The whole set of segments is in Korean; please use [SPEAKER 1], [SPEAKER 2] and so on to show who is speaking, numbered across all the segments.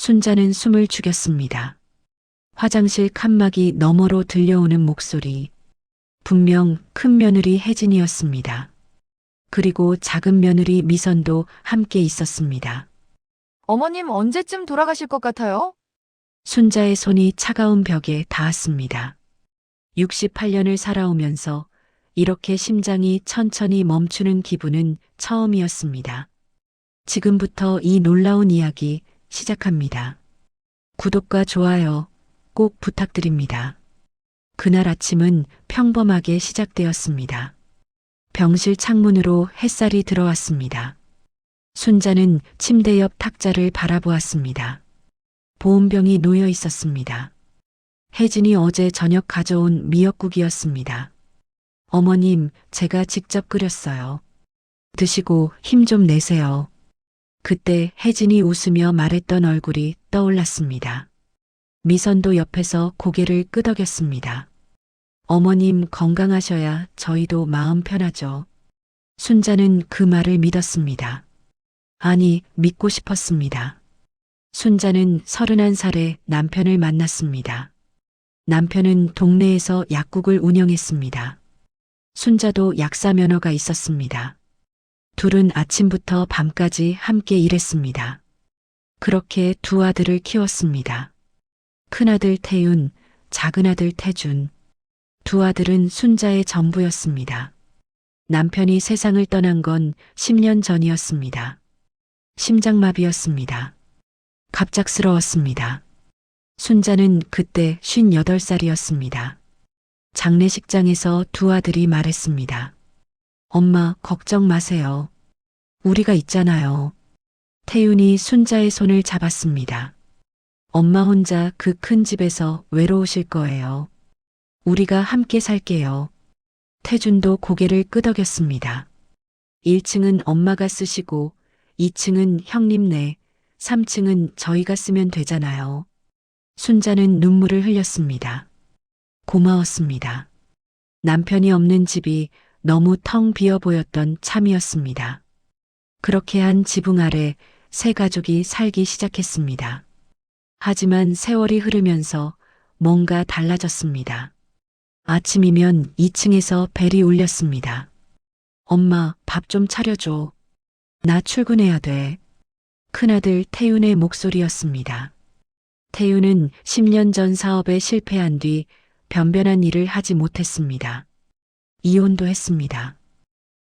[SPEAKER 1] 순자는 숨을 죽였습니다. 화장실 칸막이 너머로 들려오는 목소리. 분명 큰 며느리 혜진이었습니다. 그리고 작은 며느리 미선도 함께 있었습니다.
[SPEAKER 2] 어머님 언제쯤 돌아가실 것 같아요?
[SPEAKER 1] 순자의 손이 차가운 벽에 닿았습니다. 68년을 살아오면서 이렇게 심장이 천천히 멈추는 기분은 처음이었습니다. 지금부터 이 놀라운 이야기 시작합니다. 구독과 좋아요 꼭 부탁드립니다. 그날 아침은 평범하게 시작되었습니다. 병실 창문으로 햇살이 들어왔습니다. 순자는 침대 옆 탁자를 바라보았습니다. 보온병이 놓여 있었습니다. 혜진이 어제 저녁 가져온 미역국이었습니다. 어머님, 제가 직접 끓였어요. 드시고 힘 좀 내세요. 그때 혜진이 웃으며 말했던 얼굴이 떠올랐습니다. 미선도 옆에서 고개를 끄덕였습니다. 어머님 건강하셔야 저희도 마음 편하죠. 순자는 그 말을 믿었습니다. 아니, 믿고 싶었습니다. 순자는 31살에 남편을 만났습니다. 남편은 동네에서 약국을 운영했습니다. 순자도 약사 면허가 있었습니다. 둘은 아침부터 밤까지 함께 일했습니다. 그렇게 두 아들을 키웠습니다. 큰아들 태윤, 작은아들 태준. 두 아들은 순자의 전부였습니다. 남편이 세상을 떠난 건 10년 전이었습니다. 심장마비였습니다. 갑작스러웠습니다. 순자는 그때 58살이었습니다. 장례식장에서 두 아들이 말했습니다. 엄마, 걱정 마세요. 우리가 있잖아요. 태윤이 순자의 손을 잡았습니다. 엄마 혼자 그 큰 집에서 외로우실 거예요. 우리가 함께 살게요. 태준도 고개를 끄덕였습니다. 1층은 엄마가 쓰시고 2층은 형님네, 3층은 저희가 쓰면 되잖아요. 순자는 눈물을 흘렸습니다. 고마웠습니다. 남편이 없는 집이 너무 텅 비어 보였던 참이었습니다. 그렇게 한 지붕 아래 세 가족이 살기 시작했습니다. 하지만 세월이 흐르면서 뭔가 달라졌습니다. 아침이면 2층에서 벨이 울렸습니다. 엄마, 밥 좀 차려줘. 나 출근해야 돼. 큰아들 태윤의 목소리였습니다. 태윤은 10년 전 사업에 실패한 뒤 변변한 일을 하지 못했습니다. 이혼도 했습니다.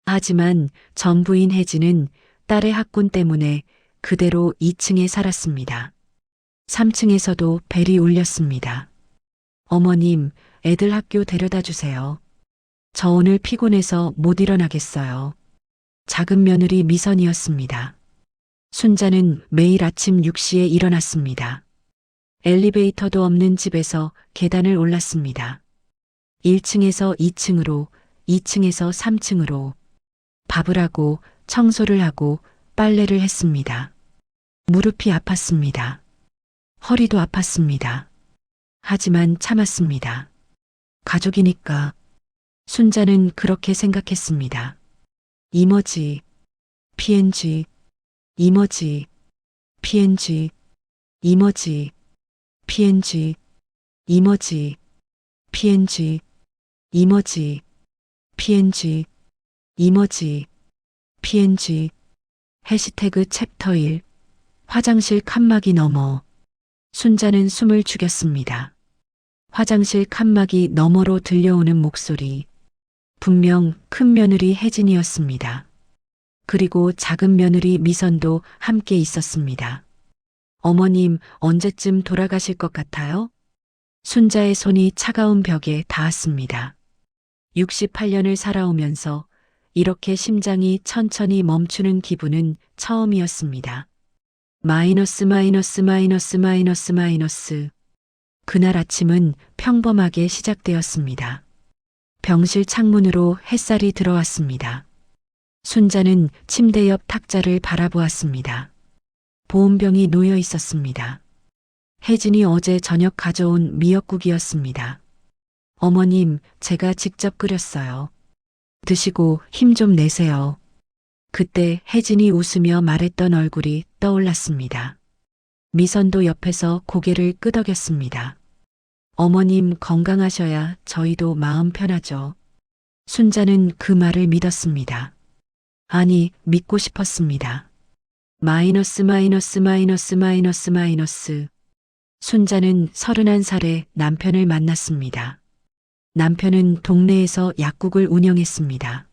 [SPEAKER 1] 하지만 전 부인 혜진은 딸의 학군 때문에 그대로 2층에 살았습니다. 3층에서도 벨이 울렸습니다. 어머님, 애들 학교 데려다 주세요. 저 오늘 피곤해서 못 일어나겠어요. 작은 며느리 미선이었습니다. 순자는 매일 아침 6시에 일어났습니다. 엘리베이터도 없는 집에서 계단을 올랐습니다. 1층에서 2층으로, 2층에서 3층으로 밥을 하고 청소를 하고 빨래를 했습니다. 무릎이 아팠습니다. 허리도 아팠습니다. 하지만 참았습니다. 가족이니까. 순자는 그렇게 생각했습니다. 이머지, PNG, 이머지, PNG, 이머지, PNG, 이머지, PNG, 이머지, PNG, 이머지, PNG, 해시태그 챕터 1, 화장실 칸막이 너머. 순자는 숨을 죽였습니다. 화장실 칸막이 너머로 들려오는 목소리. 분명 큰 며느리 혜진이었습니다. 그리고 작은 며느리 미선도 함께 있었습니다. 어머님, 언제쯤 돌아가실 것 같아요? 순자의 손이 차가운 벽에 닿았습니다. 68년을 살아오면서 이렇게 심장이 천천히 멈추는 기분은 처음이었습니다. 마이너스 마이너스 마이너스 마이너스 마이너스. 그날 아침은 평범하게 시작되었습니다. 병실 창문으로 햇살이 들어왔습니다. 순자는 침대 옆 탁자를 바라보았습니다. 보온병이 놓여 있었습니다. 혜진이 어제 저녁 가져온 미역국이었습니다. 어머님, 제가 직접 끓였어요. 드시고 힘 좀 내세요. 그때 혜진이 웃으며 말했던 얼굴이 떠올랐습니다. 미선도 옆에서 고개를 끄덕였습니다. 어머님 건강하셔야 저희도 마음 편하죠. 순자는 그 말을 믿었습니다. 아니, 믿고 싶었습니다. 마이너스 마이너스 마이너스 마이너스 마이너스. 순자는 31살에 남편을 만났습니다. 남편은 동네에서 약국을 운영했습니다.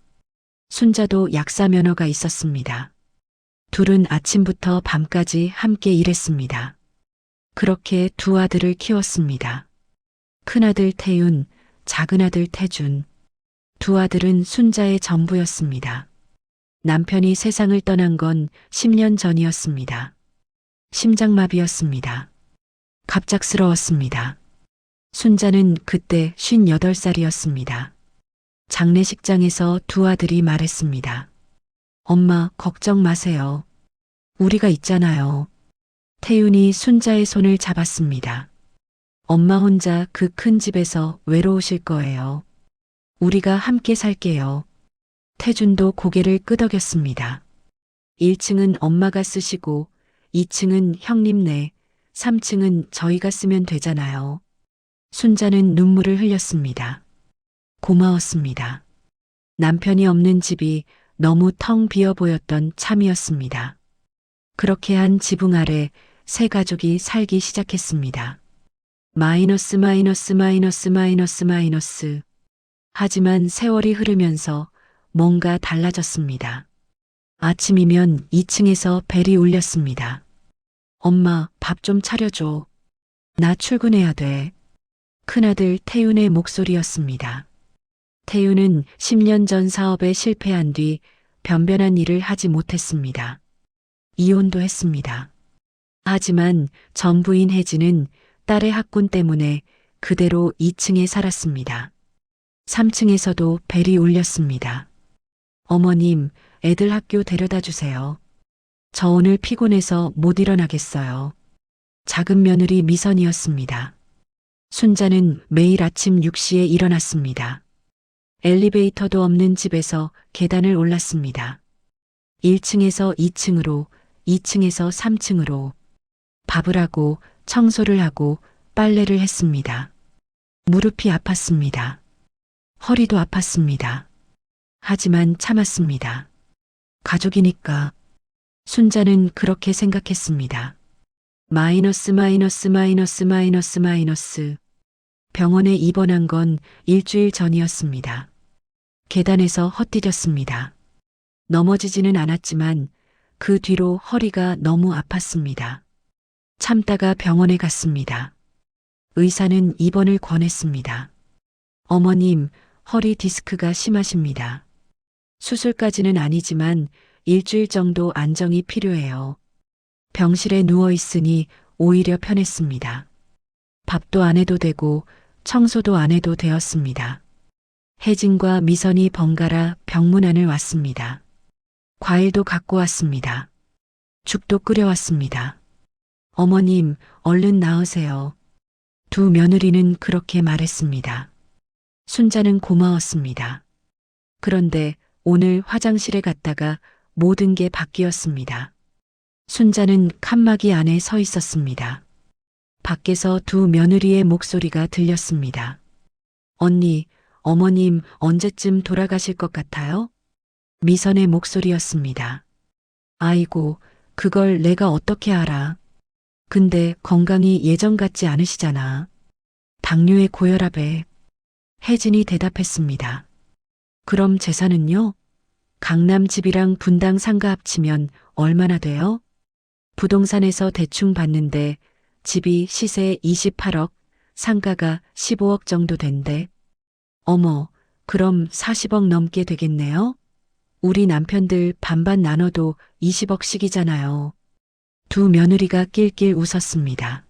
[SPEAKER 1] 순자도 약사 면허가 있었습니다. 둘은 아침부터 밤까지 함께 일했습니다. 그렇게 두 아들을 키웠습니다. 큰아들 태윤, 작은아들 태준. 두 아들은 순자의 전부였습니다. 남편이 세상을 떠난 건 10년 전이었습니다. 심장마비였습니다. 갑작스러웠습니다. 순자는 그때 58살이었습니다. 장례식장에서 두 아들이 말했습니다. 엄마, 걱정 마세요. 우리가 있잖아요. 태윤이 순자의 손을 잡았습니다. 엄마 혼자 그 큰 집에서 외로우실 거예요. 우리가 함께 살게요. 태준도 고개를 끄덕였습니다. 1층은 엄마가 쓰시고 2층은 형님네, 3층은 저희가 쓰면 되잖아요. 순자는 눈물을 흘렸습니다. 고마웠습니다. 남편이 없는 집이 너무 텅 비어 보였던 참이었습니다. 그렇게 한 지붕 아래 세 가족이 살기 시작했습니다. 마이너스 마이너스 마이너스 마이너스 마이너스. 하지만 세월이 흐르면서 뭔가 달라졌습니다. 아침이면 2층에서 벨이 울렸습니다. 엄마, 밥 좀 차려줘. 나 출근해야 돼. 큰아들 태윤의 목소리였습니다. 태윤은 10년 전 사업에 실패한 뒤 변변한 일을 하지 못했습니다. 이혼도 했습니다. 하지만 전부인 혜진은 딸의 학군 때문에 그대로 2층에 살았습니다. 3층에서도 벨이 울렸습니다. 어머님, 애들 학교 데려다 주세요. 저 오늘 피곤해서 못 일어나겠어요. 작은 며느리 미선이었습니다. 순자는 매일 아침 6시에 일어났습니다. 엘리베이터도 없는 집에서 계단을 올랐습니다. 1층에서 2층으로, 2층에서 3층으로 밥을 하고 청소를 하고 빨래를 했습니다. 무릎이 아팠습니다. 허리도 아팠습니다. 하지만 참았습니다. 가족이니까. 순자는 그렇게 생각했습니다. 마이너스 마이너스 마이너스 마이너스 마이너스. 병원에 입원한 건 일주일 전이었습니다. 계단에서 헛디뎠습니다. 넘어지지는 않았지만 그 뒤로 허리가 너무 아팠습니다. 참다가 병원에 갔습니다. 의사는 입원을 권했습니다. 어머님, 허리 디스크가 심하십니다. 수술까지는 아니지만 일주일 정도 안정이 필요해요. 병실에 누워 있으니 오히려 편했습니다. 밥도 안 해도 되고 청소도 안 해도 되었습니다. 혜진과 미선이 번갈아 병문안을 왔습니다. 과일도 갖고 왔습니다. 죽도 끓여왔습니다. 어머님, 얼른 나으세요. 두 며느리는 그렇게 말했습니다. 순자는 고마웠습니다. 그런데 오늘 화장실에 갔다가 모든 게 바뀌었습니다. 순자는 칸막이 안에 서 있었습니다. 밖에서 두 며느리의 목소리가 들렸습니다. 언니, 어머님 언제쯤 돌아가실 것 같아요? 미선의 목소리였습니다. 아이고, 그걸 내가 어떻게 알아? 근데 건강이 예전 같지 않으시잖아. 당뇨에 고혈압에. 혜진이 대답했습니다. 그럼 재산은요? 강남 집이랑 분당 상가 합치면 얼마나 돼요? 부동산에서 대충 봤는데 집이 시세 28억, 상가가 15억 정도 된대. 어머, 그럼 40억 넘게 되겠네요? 우리 남편들 반반 나눠도 20억씩이잖아요. 두 며느리가 낄낄 웃었습니다.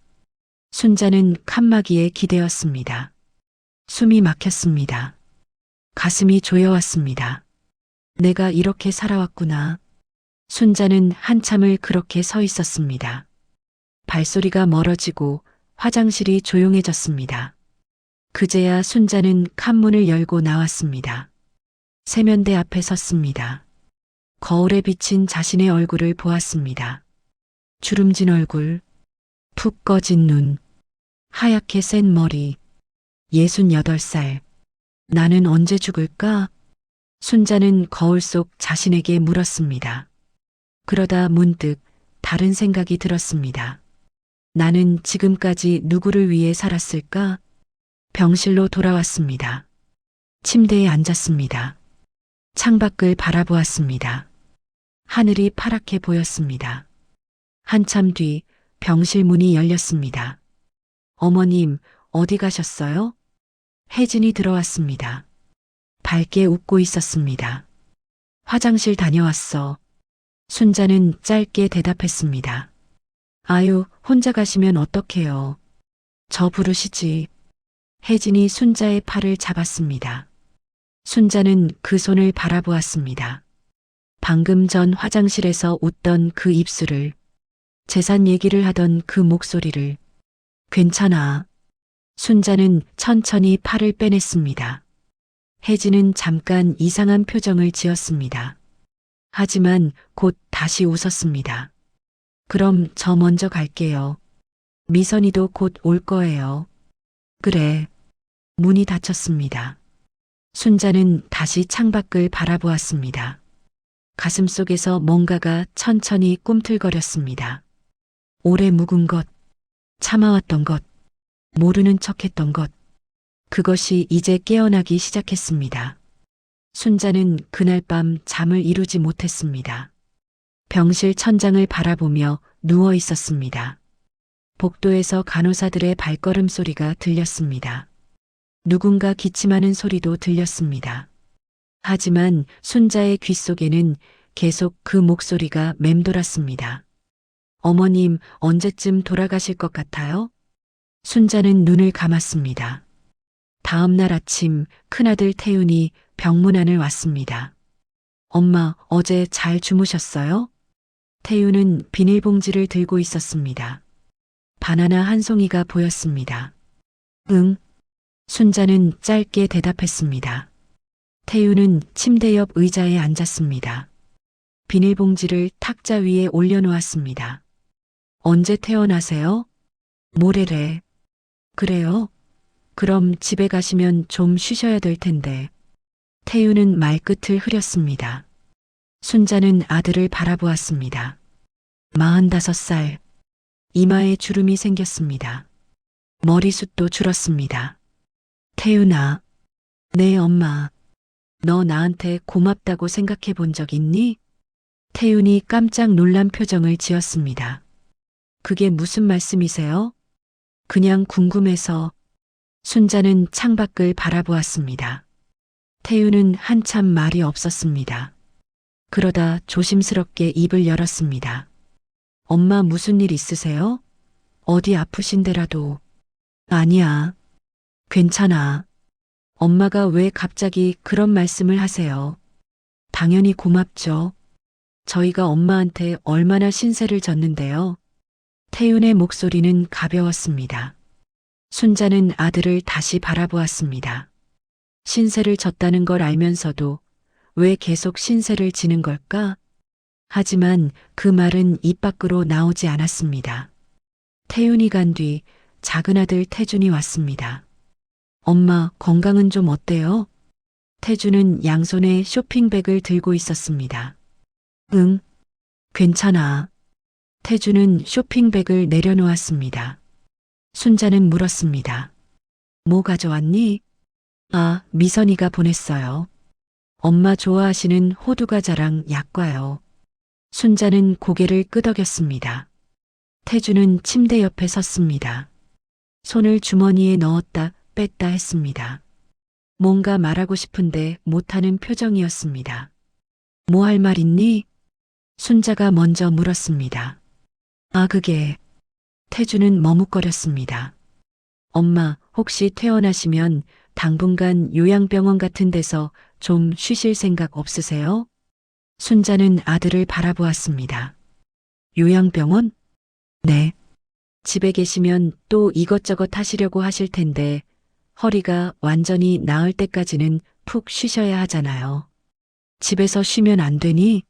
[SPEAKER 1] 순자는 칸막이에 기대었습니다. 숨이 막혔습니다. 가슴이 조여왔습니다. 내가 이렇게 살아왔구나. 순자는 한참을 그렇게 서 있었습니다. 발소리가 멀어지고 화장실이 조용해졌습니다. 그제야 순자는 칸문을 열고 나왔습니다. 세면대 앞에 섰습니다. 거울에 비친 자신의 얼굴을 보았습니다. 주름진 얼굴, 푹 꺼진 눈, 하얗게 센 머리, 68살. 나는 언제 죽을까? 순자는 거울 속 자신에게 물었습니다. 그러다 문득 다른 생각이 들었습니다. 나는 지금까지 누구를 위해 살았을까? 병실로 돌아왔습니다. 침대에 앉았습니다. 창밖을 바라보았습니다. 하늘이 파랗게 보였습니다. 한참 뒤 병실 문이 열렸습니다. 어머님, 어디 가셨어요? 혜진이 들어왔습니다. 밝게 웃고 있었습니다. 화장실 다녀왔어. 순자는 짧게 대답했습니다. 아유, 혼자 가시면 어떡해요. 저 부르시지. 혜진이 순자의 팔을 잡았습니다. 순자는 그 손을 바라보았습니다. 방금 전 화장실에서 웃던 그 입술을, 재산 얘기를 하던 그 목소리를. 괜찮아. 순자는 천천히 팔을 빼냈습니다. 혜진은 잠깐 이상한 표정을 지었습니다. 하지만 곧 다시 웃었습니다. 그럼 저 먼저 갈게요. 미선이도 곧 올 거예요. 그래. 문이 닫혔습니다. 순자는 다시 창밖을 바라보았습니다. 가슴속에서 뭔가가 천천히 꿈틀거렸습니다. 오래 묵은 것, 참아왔던 것, 모르는 척했던 것, 그것이 이제 깨어나기 시작했습니다. 순자는 그날 밤 잠을 이루지 못했습니다. 병실 천장을 바라보며 누워 있었습니다. 복도에서 간호사들의 발걸음 소리가 들렸습니다. 누군가 기침하는 소리도 들렸습니다. 하지만 순자의 귓속에는 계속 그 목소리가 맴돌았습니다. 어머님, 언제쯤 돌아가실 것 같아요? 순자는 눈을 감았습니다. 다음 날 아침 큰아들 태윤이 병문 안을 왔습니다. 엄마, 어제 잘 주무셨어요? 태윤은 비닐봉지를 들고 있었습니다. 바나나 한 송이가 보였습니다. 응. 순자는 짧게 대답했습니다. 태윤은 침대 옆 의자에 앉았습니다. 비닐봉지를 탁자 위에 올려놓았습니다. 언제 퇴원하세요? 모레래. 그래요? 그럼 집에 가시면 좀 쉬셔야 될 텐데. 태윤은 말끝을 흐렸습니다. 순자는 아들을 바라보았습니다. 45살. 이마에 주름이 생겼습니다. 머리숱도 줄었습니다. 태윤아. 네, 엄마. 너 나한테 고맙다고 생각해 본 적 있니? 태윤이 깜짝 놀란 표정을 지었습니다. 그게 무슨 말씀이세요? 그냥 궁금해서. 순자는 창밖을 바라보았습니다. 태윤은 한참 말이 없었습니다. 그러다 조심스럽게 입을 열었습니다. 엄마 무슨 일 있으세요? 어디 아프신데라도. 아니야. 괜찮아. 엄마가 왜 갑자기 그런 말씀을 하세요? 당연히 고맙죠. 저희가 엄마한테 얼마나 신세를 졌는데요. 태윤의 목소리는 가벼웠습니다. 순자는 아들을 다시 바라보았습니다. 신세를 졌다는 걸 알면서도 왜 계속 신세를 지는 걸까? 하지만 그 말은 입 밖으로 나오지 않았습니다. 태윤이 간 뒤 작은 아들 태준이 왔습니다. 엄마, 건강은 좀 어때요? 태준은 양손에 쇼핑백을 들고 있었습니다. 응, 괜찮아. 태준은 쇼핑백을 내려놓았습니다. 순자는 물었습니다. 뭐 가져왔니? 아, 미선이가 보냈어요. 엄마 좋아하시는 호두과자랑 약과요. 순자는 고개를 끄덕였습니다. 태준은 침대 옆에 섰습니다. 손을 주머니에 넣었다 뺐다 했습니다. 뭔가 말하고 싶은데 못하는 표정이었습니다. 뭐 할 말 있니? 순자가 먼저 물었습니다. 아, 그게. 태준은 머뭇거렸습니다. 엄마, 혹시 퇴원하시면 당분간 요양병원 같은 데서 좀 쉬실 생각 없으세요? 순자는 아들을 바라보았습니다. 요양병원? 네. 집에 계시면 또 이것저것 하시려고 하실 텐데 허리가 완전히 나을 때까지는 푹 쉬셔야 하잖아요. 집에서 쉬면 안 되니?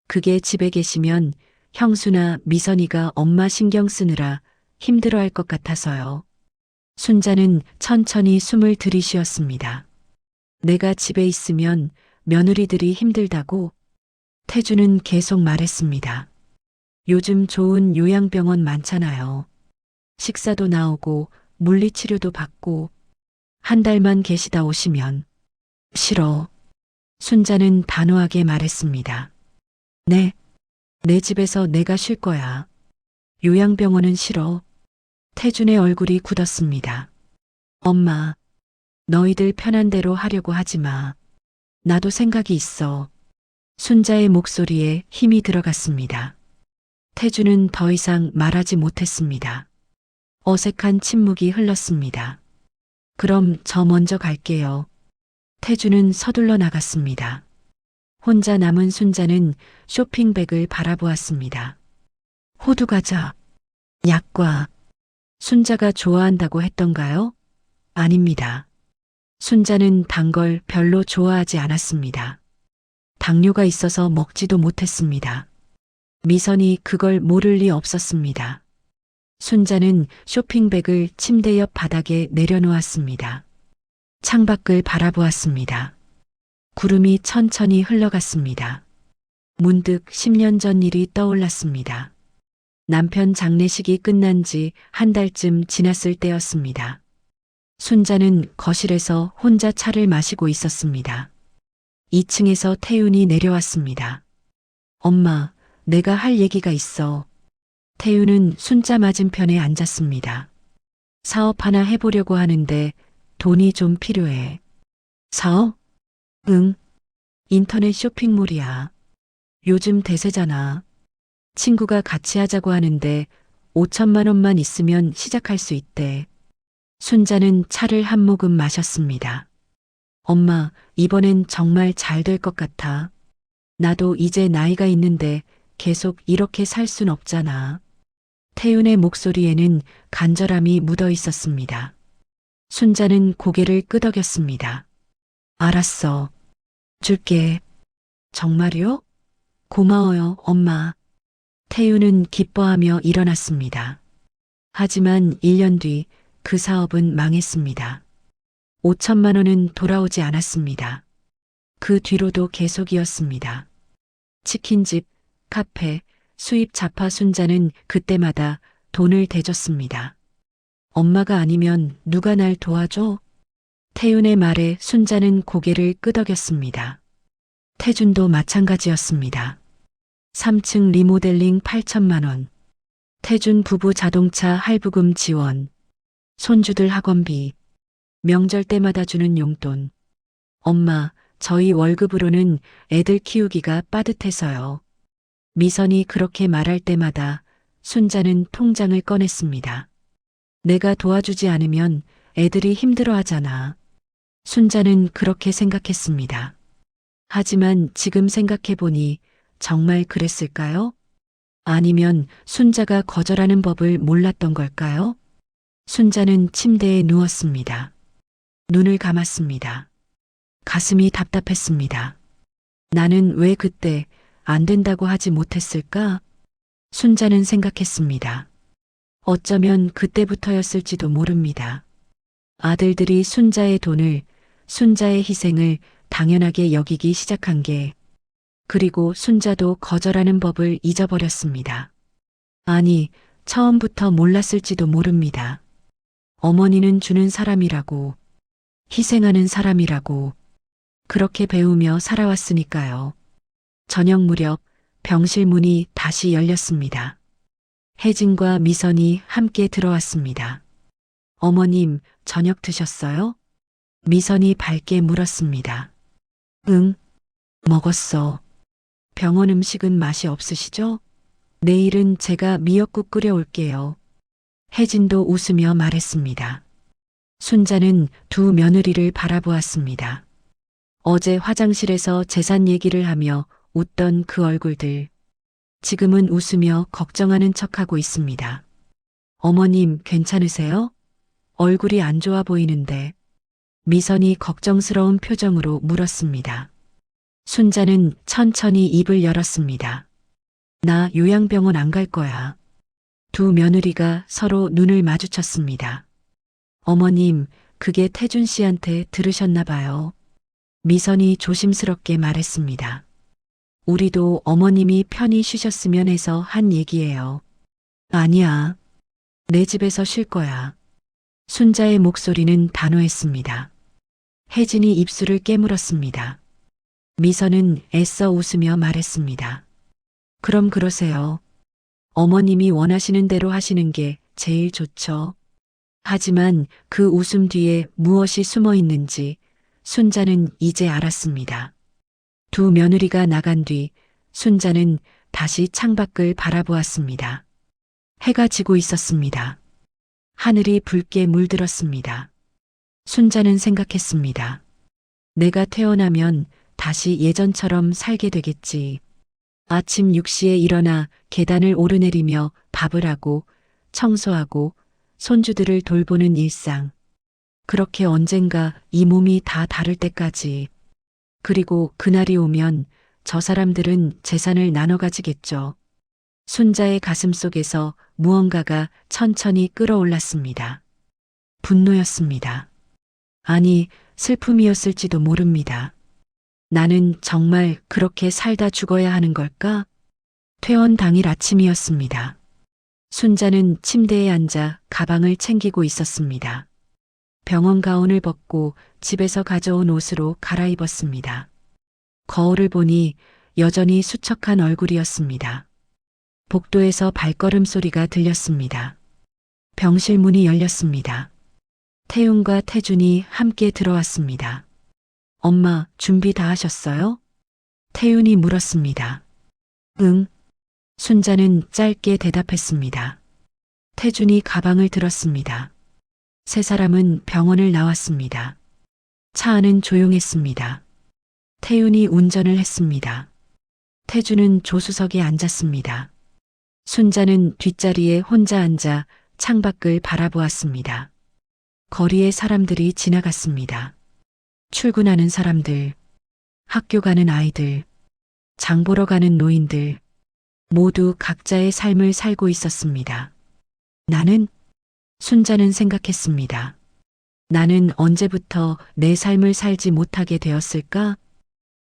[SPEAKER 1] 그게 집에 계시면 형수나 미선이가 엄마 신경 쓰느라 힘들어할 것 같아서요. 순자는 천천히 숨을 들이쉬었습니다. 내가 집에 있으면 며느리들이 힘들다고 태주는 계속 말했습니다. 요즘 좋은 요양병원 많잖아요. 식사도 나오고 물리치료도 받고 한 달만 계시다 오시면. 싫어. 순자는 단호하게 말했습니다. 네, 내 집에서 내가 쉴 거야. 요양병원은 싫어. 태준의 얼굴이 굳었습니다. 엄마, 너희들 편한 대로 하려고 하지 마. 나도 생각이 있어. 순자의 목소리에 힘이 들어갔습니다. 태준은 더 이상 말하지 못했습니다. 어색한 침묵이 흘렀습니다. 그럼 저 먼저 갈게요. 태준은 서둘러 나갔습니다. 혼자 남은 순자는 쇼핑백을 바라보았습니다. 호두 과자, 약과. 순자가 좋아한다고 했던가요? 아닙니다. 순자는 단 걸 별로 좋아하지 않았습니다. 당뇨가 있어서 먹지도 못했습니다. 미선이 그걸 모를 리 없었습니다. 순자는 쇼핑백을 침대 옆 바닥에 내려놓았습니다. 창밖을 바라보았습니다. 구름이 천천히 흘러갔습니다. 문득 10년 전 일이 떠올랐습니다. 남편 장례식이 끝난 지 한 달쯤 지났을 때였습니다. 순자는 거실에서 혼자 차를 마시고 있었습니다. 2층에서 태윤이 내려왔습니다. 엄마, 내가 할 얘기가 있어. 태윤은 순자 맞은편에 앉았습니다. 사업 하나 해보려고 하는데 돈이 좀 필요해. 사업? 응. 인터넷 쇼핑몰이야. 요즘 대세잖아. 친구가 같이 하자고 하는데 5천만 원만 있으면 시작할 수 있대. 순자는 차를 한 모금 마셨습니다. 엄마, 이번엔 정말 잘 될 것 같아. 나도 이제 나이가 있는데 계속 이렇게 살 순 없잖아. 태윤의 목소리에는 간절함이 묻어 있었습니다. 순자는 고개를 끄덕였습니다. 알았어. 줄게. 정말요? 고마워요, 엄마. 태윤은 기뻐하며 일어났습니다. 하지만 1년 뒤 그 사업은 망했습니다. 5천만 원은 돌아오지 않았습니다. 그 뒤로도 계속이었습니다. 치킨집, 카페, 수입 잡화 순자는 그때마다 돈을 대줬습니다. 엄마가 아니면 누가 날 도와줘? 태윤의 말에 순자는 고개를 끄덕였습니다. 태준도 마찬가지였습니다. 3층 리모델링 8천만 원. 태준 부부 자동차 할부금 지원. 손주들 학원비. 명절 때마다 주는 용돈. 엄마, 저희 월급으로는 애들 키우기가 빠듯해서요. 미선이 그렇게 말할 때마다 순자는 통장을 꺼냈습니다. 내가 도와주지 않으면 애들이 힘들어하잖아. 순자는 그렇게 생각했습니다. 하지만 지금 생각해보니 정말 그랬을까요? 아니면 순자가 거절하는 법을 몰랐던 걸까요? 순자는 침대에 누웠습니다. 눈을 감았습니다. 가슴이 답답했습니다. 나는 왜 그때 안 된다고 하지 못했을까? 순자는 생각했습니다. 어쩌면 그때부터였을지도 모릅니다. 아들들이 순자의 돈을, 순자의 희생을 당연하게 여기기 시작한 게, 그리고 순자도 거절하는 법을 잊어버렸습니다. 아니, 처음부터 몰랐을지도 모릅니다. 어머니는 주는 사람이라고, 희생하는 사람이라고, 그렇게 배우며 살아왔으니까요. 저녁 무렵 병실 문이 다시 열렸습니다. 혜진과 미선이 함께 들어왔습니다. 어머님, 저녁 드셨어요? 미선이 밝게 물었습니다. 응, 먹었어. 병원 음식은 맛이 없으시죠? 내일은 제가 미역국 끓여올게요. 혜진도 웃으며 말했습니다. 순자는 두 며느리를 바라보았습니다. 어제 화장실에서 재산 얘기를 하며 웃던 그 얼굴들. 지금은 웃으며 걱정하는 척하고 있습니다. 어머님, 괜찮으세요? 얼굴이 안 좋아 보이는데. 미선이 걱정스러운 표정으로 물었습니다. 순자는 천천히 입을 열었습니다. 나 요양병원 안 갈 거야. 두 며느리가 서로 눈을 마주쳤습니다. 어머님, 그게 태준 씨한테 들으셨나 봐요. 미선이 조심스럽게 말했습니다. 우리도 어머님이 편히 쉬셨으면 해서 한 얘기예요. 아니야. 내 집에서 쉴 거야. 순자의 목소리는 단호했습니다. 혜진이 입술을 깨물었습니다. 미선은 애써 웃으며 말했습니다. 그럼 그러세요. 어머님이 원하시는 대로 하시는 게 제일 좋죠. 하지만 그 웃음 뒤에 무엇이 숨어 있는지 순자는 이제 알았습니다. 두 며느리가 나간 뒤 순자는 다시 창밖을 바라보았습니다. 해가 지고 있었습니다. 하늘이 붉게 물들었습니다. 순자는 생각했습니다. 내가 태어나면 다시 예전처럼 살게 되겠지. 아침 6시에 일어나 계단을 오르내리며 밥을 하고 청소하고 손주들을 돌보는 일상. 그렇게 언젠가 이 몸이 다 다를 때까지. 그리고 그날이 오면 저 사람들은 재산을 나눠 가지겠죠. 순자의 가슴 속에서 무언가가 천천히 끓어올랐습니다. 분노였습니다. 아니, 슬픔이었을지도 모릅니다. 나는 정말 그렇게 살다 죽어야 하는 걸까? 퇴원 당일 아침이었습니다. 순자는 침대에 앉아 가방을 챙기고 있었습니다. 병원 가운을 벗고 집에서 가져온 옷으로 갈아입었습니다. 거울을 보니 여전히 수척한 얼굴이었습니다. 복도에서 발걸음 소리가 들렸습니다. 병실 문이 열렸습니다. 태윤과 태준이 함께 들어왔습니다. 엄마, 준비 다 하셨어요? 태윤이 물었습니다. 응. 순자는 짧게 대답했습니다. 태준이 가방을 들었습니다. 세 사람은 병원을 나왔습니다. 차 안은 조용했습니다. 태윤이 운전을 했습니다. 태준은 조수석에 앉았습니다. 순자는 뒷자리에 혼자 앉아 창밖을 바라보았습니다. 거리에 사람들이 지나갔습니다. 출근하는 사람들, 학교 가는 아이들, 장 보러 가는 노인들, 모두 각자의 삶을 살고 있었습니다. 나는? 순자는 생각했습니다. 나는 언제부터 내 삶을 살지 못하게 되었을까?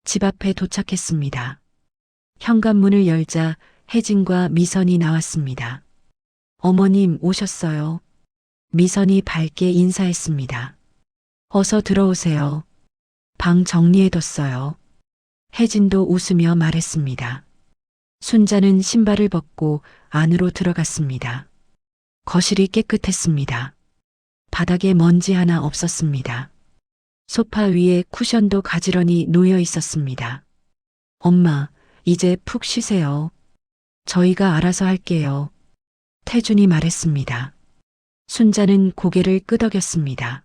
[SPEAKER 1] 집 앞에 도착했습니다. 현관문을 열자 혜진과 미선이 나왔습니다. 어머님 오셨어요. 미선이 밝게 인사했습니다. 어서 들어오세요. 방 정리해뒀어요. 혜진도 웃으며 말했습니다. 순자는 신발을 벗고 안으로 들어갔습니다. 거실이 깨끗했습니다. 바닥에 먼지 하나 없었습니다. 소파 위에 쿠션도 가지런히 놓여 있었습니다. 엄마, 이제 푹 쉬세요. 저희가 알아서 할게요. 태준이 말했습니다. 순자는 고개를 끄덕였습니다.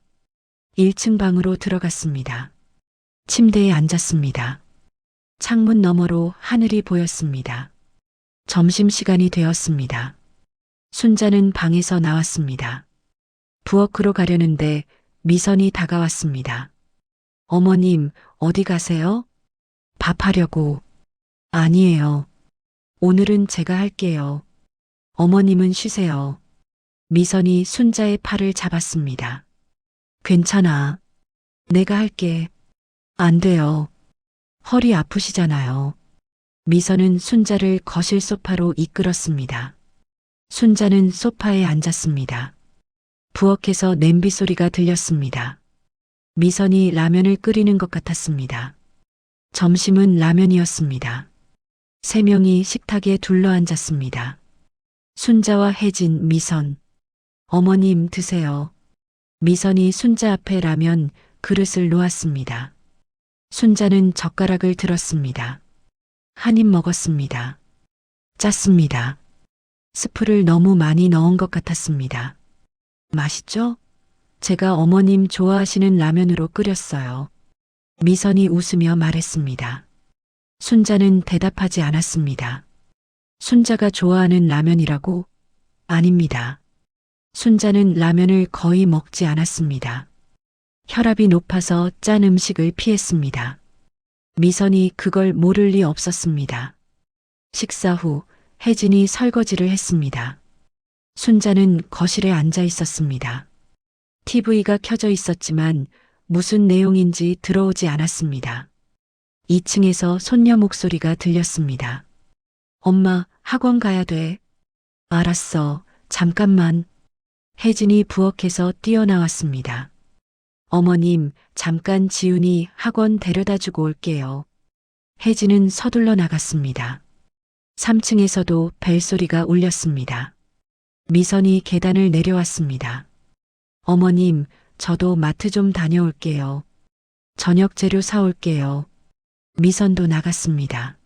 [SPEAKER 1] 1층 방으로 들어갔습니다. 침대에 앉았습니다. 창문 너머로 하늘이 보였습니다. 점심시간이 되었습니다. 순자는 방에서 나왔습니다. 부엌으로 가려는데 미선이 다가왔습니다. 어머님, 어디 가세요? 밥하려고. 아니에요. 오늘은 제가 할게요. 어머님은 쉬세요. 미선이 순자의 팔을 잡았습니다. 괜찮아. 내가 할게. 안 돼요. 허리 아프시잖아요. 미선은 순자를 거실 소파로 이끌었습니다. 순자는 소파에 앉았습니다. 부엌에서 냄비 소리가 들렸습니다. 미선이 라면을 끓이는 것 같았습니다. 점심은 라면이었습니다. 세 명이 식탁에 둘러앉았습니다. 순자와 혜진, 미선. 어머님 드세요. 미선이 순자 앞에 라면 그릇을 놓았습니다. 순자는 젓가락을 들었습니다. 한 입 먹었습니다. 짰습니다. 스프를 너무 많이 넣은 것 같았습니다. 맛있죠? 제가 어머님 좋아하시는 라면으로 끓였어요. 미선이 웃으며 말했습니다. 순자는 대답하지 않았습니다. 순자가 좋아하는 라면이라고? 아닙니다. 순자는 라면을 거의 먹지 않았습니다. 혈압이 높아서 짠 음식을 피했습니다. 미선이 그걸 모를 리 없었습니다. 식사 후 혜진이 설거지를 했습니다. 순자는 거실에 앉아 있었습니다. TV가 켜져 있었지만 무슨 내용인지 들어오지 않았습니다. 2층에서 손녀 목소리가 들렸습니다. 엄마, 학원 가야 돼. 알았어. 잠깐만. 혜진이 부엌에서 뛰어나왔습니다. 어머님, 잠깐 지훈이 학원 데려다 주고 올게요. 혜진은 서둘러 나갔습니다. 3층에서도 벨소리가 울렸습니다. 미선이 계단을 내려왔습니다. 어머님, 저도 마트 좀 다녀올게요. 저녁 재료 사올게요. 미선도 나갔습니다.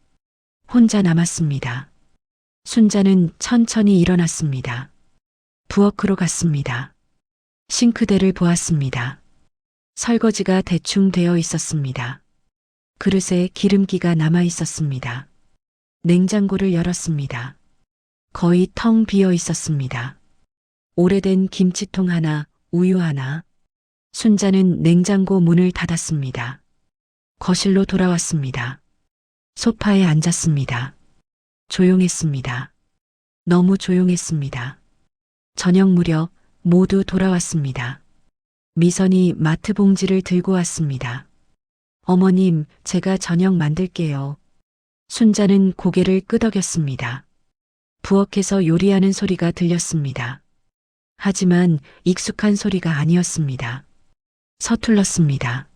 [SPEAKER 1] 혼자 남았습니다. 순자는 천천히 일어났습니다. 부엌으로 갔습니다. 싱크대를 보았습니다. 설거지가 대충 되어 있었습니다. 그릇에 기름기가 남아 있었습니다. 냉장고를 열었습니다. 거의 텅 비어 있었습니다. 오래된 김치통 하나, 우유 하나. 순자는 냉장고 문을 닫았습니다. 거실로 돌아왔습니다. 소파에 앉았습니다. 조용했습니다. 너무 조용했습니다. 저녁 무렵 모두 돌아왔습니다. 미선이 마트 봉지를 들고 왔습니다. 어머님, 제가 저녁 만들게요. 순자는 고개를 끄덕였습니다. 부엌에서 요리하는 소리가 들렸습니다. 하지만 익숙한 소리가 아니었습니다. 서툴렀습니다.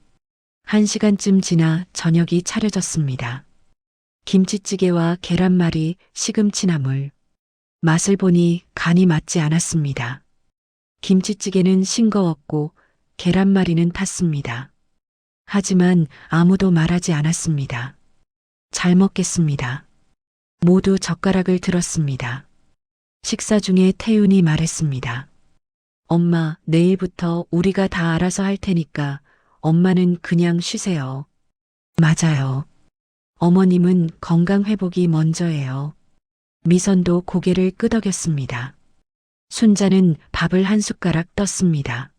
[SPEAKER 1] 1시간쯤 지나 저녁이 차려졌습니다. 김치찌개와 계란말이, 시금치나물. 맛을 보니 간이 맞지 않았습니다. 김치찌개는 싱거웠고 계란말이는 탔습니다. 하지만 아무도 말하지 않았습니다. 잘 먹겠습니다. 모두 젓가락을 들었습니다. 식사 중에 태윤이 말했습니다. 엄마, 내일부터 우리가 다 알아서 할 테니까 엄마는 그냥 쉬세요. 맞아요. 어머님은 건강 회복이 먼저예요. 미선도 고개를 끄덕였습니다. 순자는 밥을 한 숟가락 떴습니다.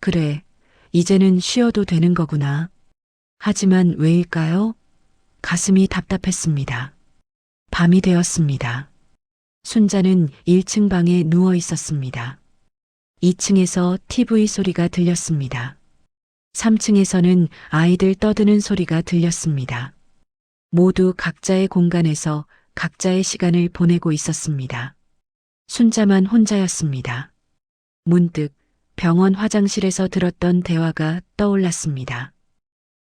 [SPEAKER 1] 그래, 이제는 쉬어도 되는 거구나. 하지만 왜일까요? 가슴이 답답했습니다. 밤이 되었습니다. 순자는 1층 방에 누워 있었습니다. 2층에서 TV 소리가 들렸습니다. 3층에서는 아이들 떠드는 소리가 들렸습니다. 모두 각자의 공간에서 각자의 시간을 보내고 있었습니다. 순자만 혼자였습니다. 문득 병원 화장실에서 들었던 대화가 떠올랐습니다.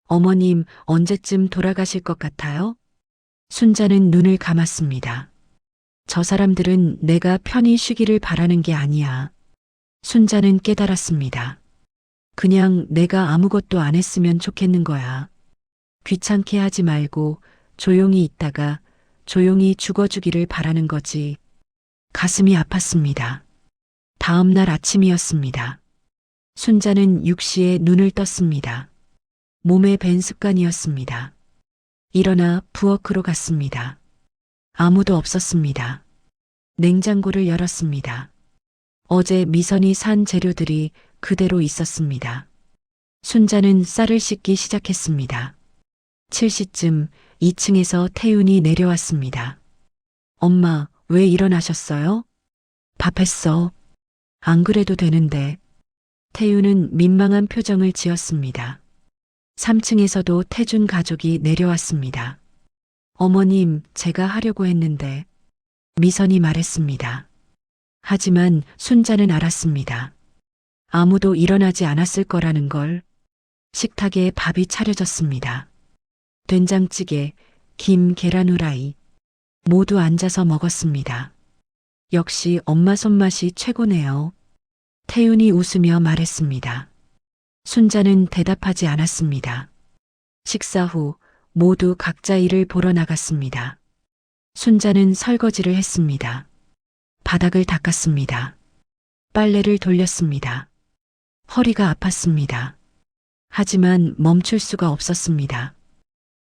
[SPEAKER 1] 어머님, 언제쯤 돌아가실 것 같아요? 순자는 눈을 감았습니다. 저 사람들은 내가 편히 쉬기를 바라는 게 아니야. 순자는 깨달았습니다. 그냥 내가 아무것도 안 했으면 좋겠는 거야. 귀찮게 하지 말고 조용히 있다가 조용히 죽어주기를 바라는 거지. 가슴이 아팠습니다. 다음 날 아침이었습니다. 순자는 6시에 눈을 떴습니다. 몸에 밴 습관이었습니다. 일어나 부엌으로 갔습니다. 아무도 없었습니다. 냉장고를 열었습니다. 어제 미선이 산 재료들이 그대로 있었습니다. 순자는 쌀을 씻기 시작했습니다. 7시쯤 2층에서 태윤이 내려왔습니다. 엄마, 왜 일어나셨어요? 밥 했어. 안 그래도 되는데. 태윤은 민망한 표정을 지었습니다. 3층에서도 태준 가족이 내려왔습니다. 어머님, 제가 하려고 했는데. 미선이 말했습니다. 하지만 순자는 알았습니다. 아무도 일어나지 않았을 거라는 걸. 식탁에 밥이 차려졌습니다. 된장찌개, 김, 계란 후라이. 모두 앉아서 먹었습니다. 역시 엄마 손맛이 최고네요. 태윤이 웃으며 말했습니다. 순자는 대답하지 않았습니다. 식사 후 모두 각자 일을 보러 나갔습니다. 순자는 설거지를 했습니다. 바닥을 닦았습니다. 빨래를 돌렸습니다. 허리가 아팠습니다. 하지만 멈출 수가 없었습니다.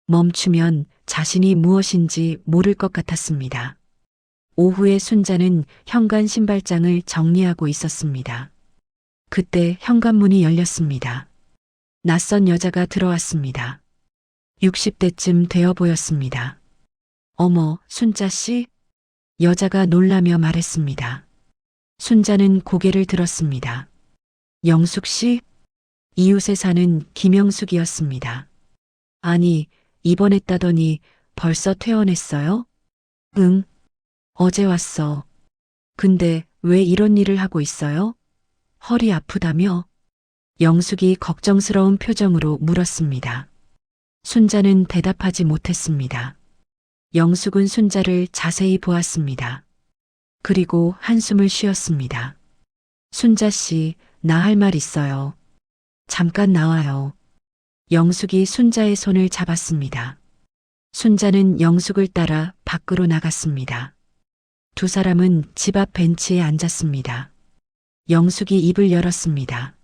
[SPEAKER 1] 멈추면 자신이 무엇인지 모를 것 같았습니다. 오후에 순자는 현관 신발장을 정리하고 있었습니다. 그때 현관문이 열렸습니다. 낯선 여자가 들어왔습니다. 60대쯤 되어 보였습니다. 어머, 순자 씨? 여자가 놀라며 말했습니다. 순자는 고개를 들었습니다. 영숙 씨? 이웃에 사는 김영숙이었습니다. 아니, 입원했다더니 벌써 퇴원했어요? 응, 어제 왔어. 근데 왜 이런 일을 하고 있어요? 허리 아프다며? 영숙이 걱정스러운 표정으로 물었습니다. 순자는 대답하지 못했습니다. 영숙은 순자를 자세히 보았습니다. 그리고 한숨을 쉬었습니다. 순자 씨, 나 할 말 있어요. 잠깐 나와요. 영숙이 순자의 손을 잡았습니다. 순자는 영숙을 따라 밖으로 나갔습니다. 두 사람은 집 앞 벤치에 앉았습니다. 영숙이 입을 열었습니다.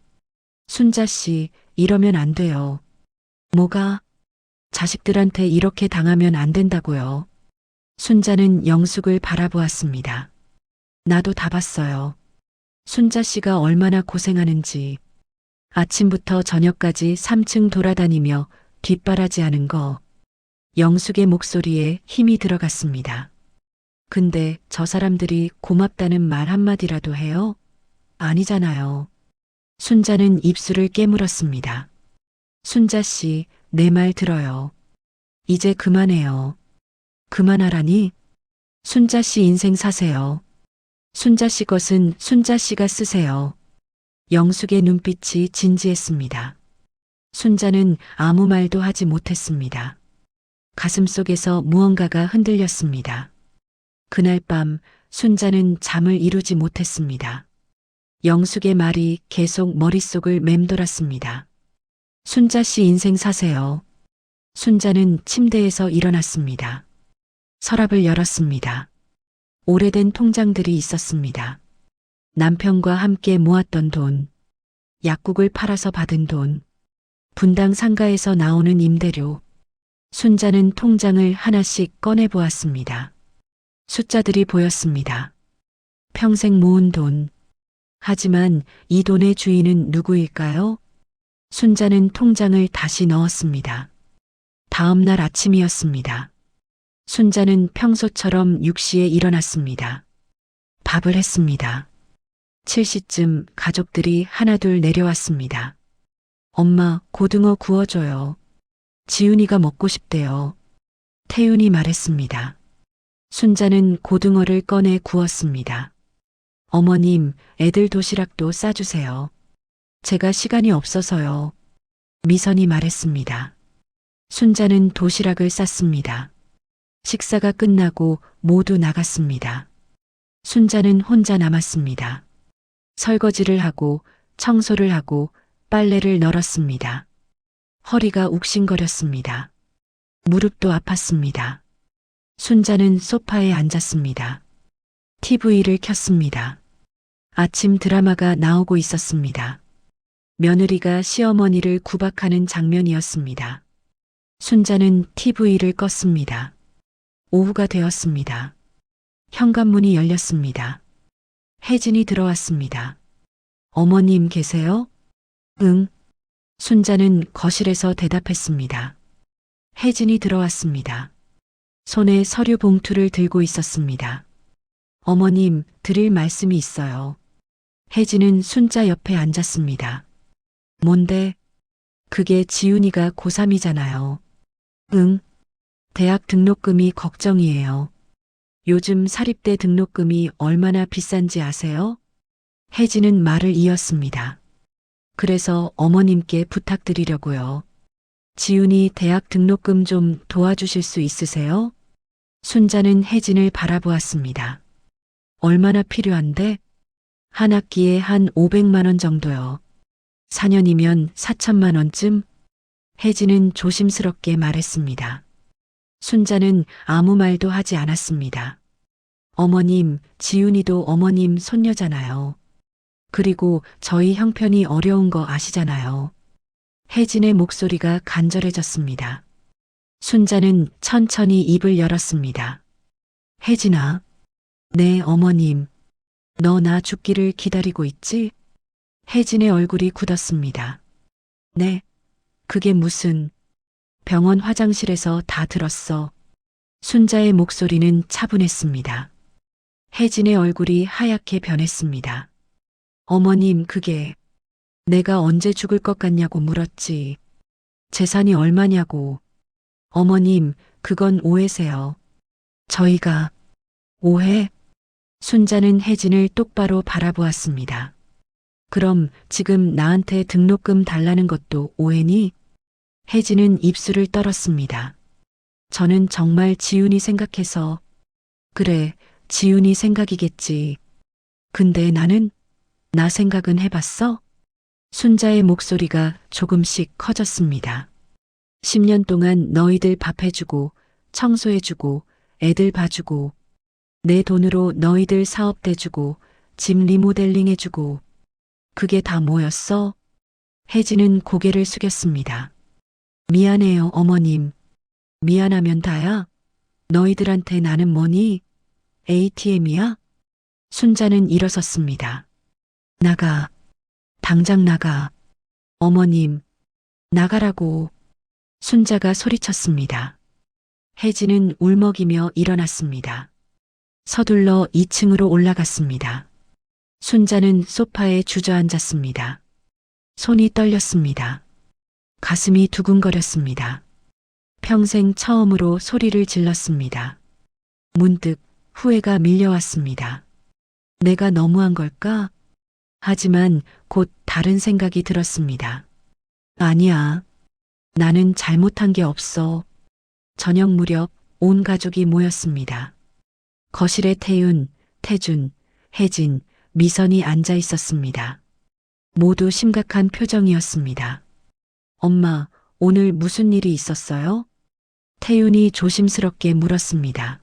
[SPEAKER 1] 순자 씨, 이러면 안 돼요. 뭐가? 자식들한테 이렇게 당하면 안 된다고요. 순자는 영숙을 바라보았습니다. 나도 다 봤어요. 순자 씨가 얼마나 고생하는지. 아침부터 저녁까지 3층 돌아다니며 뒷바라지하는 거. 영숙의 목소리에 힘이 들어갔습니다. 근데 저 사람들이 고맙다는 말 한마디라도 해요? 아니잖아요. 순자는 입술을 깨물었습니다. 순자 씨, 내 말 들어요. 이제 그만해요. 그만하라니? 순자 씨 인생 사세요. 순자 씨 것은 순자 씨가 쓰세요. 영숙의 눈빛이 진지했습니다. 순자는 아무 말도 하지 못했습니다. 가슴속에서 무언가가 흔들렸습니다. 그날 밤 순자는 잠을 이루지 못했습니다. 영숙의 말이 계속 머릿속을 맴돌았습니다. 순자 씨 인생 사세요. 순자는 침대에서 일어났습니다. 서랍을 열었습니다. 오래된 통장들이 있었습니다. 남편과 함께 모았던 돈, 약국을 팔아서 받은 돈, 분당 상가에서 나오는 임대료. 순자는 통장을 하나씩 꺼내 보았습니다. 숫자들이 보였습니다. 평생 모은 돈. 하지만 이 돈의 주인은 누구일까요? 순자는 통장을 다시 넣었습니다. 다음 날 아침이었습니다. 순자는 평소처럼 6시에 일어났습니다. 밥을 했습니다. 7시쯤 가족들이 하나둘 내려왔습니다. 엄마, 고등어 구워줘요. 지훈이가 먹고 싶대요. 태윤이 말했습니다. 순자는 고등어를 꺼내 구웠습니다. 어머님, 애들 도시락도 싸주세요. 제가 시간이 없어서요. 미선이 말했습니다. 순자는 도시락을 쌌습니다. 식사가 끝나고 모두 나갔습니다. 순자는 혼자 남았습니다. 설거지를 하고 청소를 하고 빨래를 널었습니다. 허리가 욱신거렸습니다. 무릎도 아팠습니다. 순자는 소파에 앉았습니다. TV를 켰습니다. 아침 드라마가 나오고 있었습니다. 며느리가 시어머니를 구박하는 장면이었습니다. 순자는 TV를 껐습니다. 오후가 되었습니다. 현관문이 열렸습니다. 혜진이 들어왔습니다. 어머님 계세요? 응. 순자는 거실에서 대답했습니다. 혜진이 들어왔습니다. 손에 서류 봉투를 들고 있었습니다. 어머님, 드릴 말씀이 있어요. 혜진은 순자 옆에 앉았습니다. 뭔데? 그게 지훈이가 고3이잖아요. 응. 대학 등록금이 걱정이에요. 요즘 사립대 등록금이 얼마나 비싼지 아세요? 혜진은 말을 이었습니다. 그래서 어머님께 부탁드리려고요. 지훈이 대학 등록금 좀 도와주실 수 있으세요? 순자는 혜진을 바라보았습니다. 얼마나 필요한데? 한 학기에 한 500만 원 정도요. 4년이면 4천만 원쯤? 혜진은 조심스럽게 말했습니다. 순자는 아무 말도 하지 않았습니다. 어머님, 지훈이도 어머님 손녀잖아요. 그리고 저희 형편이 어려운 거 아시잖아요. 혜진의 목소리가 간절해졌습니다. 순자는 천천히 입을 열었습니다. 혜진아. 네, 어머님. 너 나 죽기를 기다리고 있지? 혜진의 얼굴이 굳었습니다. 네. 그게 무슨... 병원 화장실에서 다 들었어. 순자의 목소리는 차분했습니다. 혜진의 얼굴이 하얗게 변했습니다. 어머님, 그게 내가 언제 죽을 것 같냐고 물었지. 재산이 얼마냐고. 어머님, 그건 오해세요. 저희가 오해? 순자는 혜진을 똑바로 바라보았습니다. 그럼 지금 나한테 등록금 달라는 것도 오해니? 혜진은 입술을 떨었습니다. 저는 정말 지훈이 생각해서. 그래, 지훈이 생각이겠지. 근데 나는? 나 생각은 해봤어? 순자의 목소리가 조금씩 커졌습니다. 10년 동안 너희들 밥해주고, 청소해주고, 애들 봐주고, 내 돈으로 너희들 사업 대주고, 집 리모델링 해주고, 그게 다 뭐였어? 혜진은 고개를 숙였습니다. 미안해요, 어머님. 미안하면 다야? 너희들한테 나는 뭐니? ATM이야? 순자는 일어섰습니다. 나가. 당장 나가. 어머님, 나가라고. 순자가 소리쳤습니다. 혜진은 울먹이며 일어났습니다. 서둘러 2층으로 올라갔습니다. 순자는 소파에 주저앉았습니다. 손이 떨렸습니다. 가슴이 두근거렸습니다. 평생 처음으로 소리를 질렀습니다. 문득 후회가 밀려왔습니다. 내가 너무한 걸까? 하지만 곧 다른 생각이 들었습니다. 아니야. 나는 잘못한 게 없어. 저녁 무렵 온 가족이 모였습니다. 거실에 태윤, 태준, 혜진, 미선이 앉아 있었습니다. 모두 심각한 표정이었습니다. 엄마, 오늘 무슨 일이 있었어요? 태윤이 조심스럽게 물었습니다.